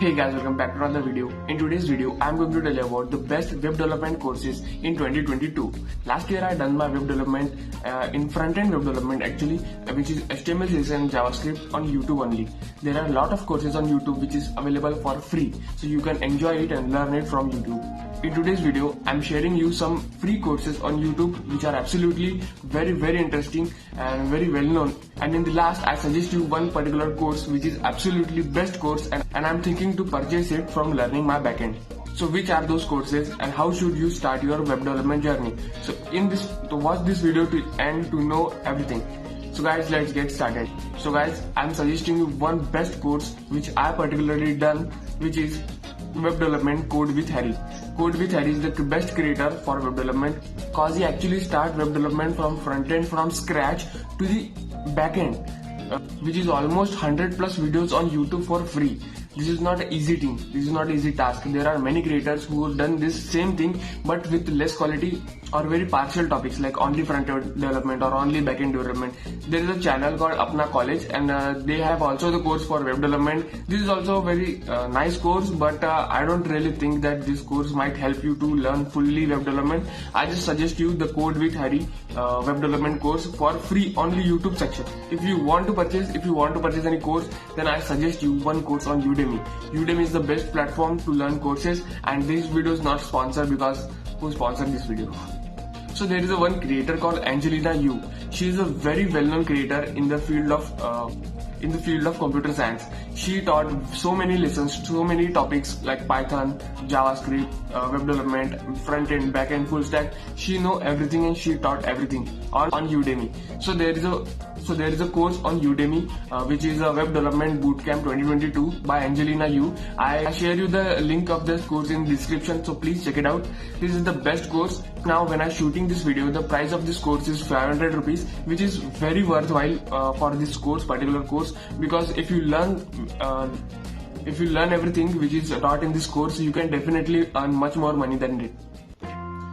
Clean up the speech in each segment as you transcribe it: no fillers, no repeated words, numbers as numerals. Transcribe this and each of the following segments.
Hey guys, welcome back to another video. In today's video, I'm going to tell you about the best web development courses in 2022. Last year I done my web development in front-end web development actually, which is HTML, CSS and JavaScript on YouTube only. There are a lot of courses on YouTube which is available for free, so you can enjoy it and learn it from YouTube. In today's video, I'm sharing you some free courses on YouTube which are absolutely very interesting and very well known. And in the last, I suggest you one particular course which is absolutely best course and I'm thinking to purchase it from learning my backend. So which are those courses and how should you start your web development journey? So watch this video to end to know everything. So guys, let's get started. So guys, I'm suggesting you one best course which I particularly done, which is web development Code with Harry. Code with Harry is the best creator for web development cause he actually start web development from front end from scratch to the back end, which is almost 100 plus videos on YouTube for free. This is not an easy thing. This is not an easy task. There are many creators who have done this same thing but with less quality or very partial topics like only front-end development or only back-end development. There is a channel called Apna College and they have also the course for web development. This is also a very nice course, but I don't really think that this course might help you to learn fully web development. I just suggest you the Code with Harry web development course for free only YouTube section. If you want to purchase any course, then I suggest you one course on Udemy. Udemy is the best platform to learn courses, and this video is not sponsored because who sponsored this video? So there is a one creator called Angila Yu. She is a very well-known creator in the field of computer science. She taught so many lessons, so many topics like Python, JavaScript, web development, front-end, back-end, full stack. She know everything and she taught everything on Udemy. So there is a course on Udemy which is a web development bootcamp 2022 by Angila Yu. I share you the link of this course in description, so please check it out. This is the best course. Now when I'm shooting this video, the price of this course is 500 rupees, which is very worthwhile for this particular course, because if you learn everything which is taught in this course, you can definitely earn much more money than it.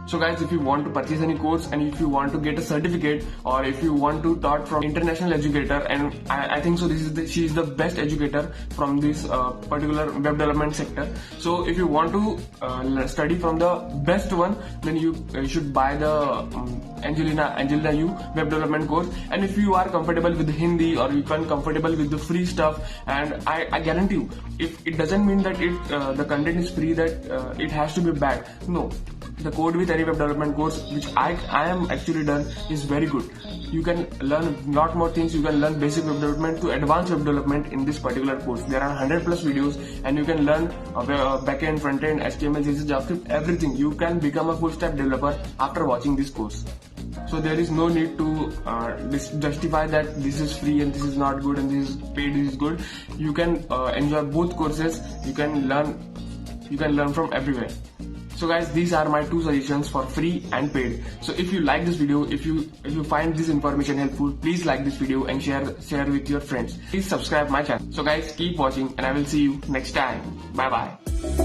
So guys, if you want to purchase any course and if you want to get a certificate or if you want to taught from international educator, and I think so she is the best educator from this particular web development sector. So if you want to study from the best one, then you should buy the Angila Yu web development course. And if you are comfortable with Hindi or you are comfortable with the free stuff, and I guarantee you, if it doesn't mean that the content is free, that it has to be bad. No. The Code with Harry web development course, which I am actually done, is very good. You can learn a lot more things. You can learn basic web development to advanced web development in this particular course. There are 100 plus videos and you can learn backend, frontend, HTML, CSS, JavaScript, everything. You can become a full stack developer after watching this course. So there is no need to justify that this is free and this is not good and this is paid, this is good. You can enjoy both courses. You can learn from everywhere. So guys, these are my two suggestions for free and paid. So if you like this video, if you find this information helpful, please like this video and share with your friends. Please subscribe my channel. So guys, keep watching and I will see you next time. Bye bye.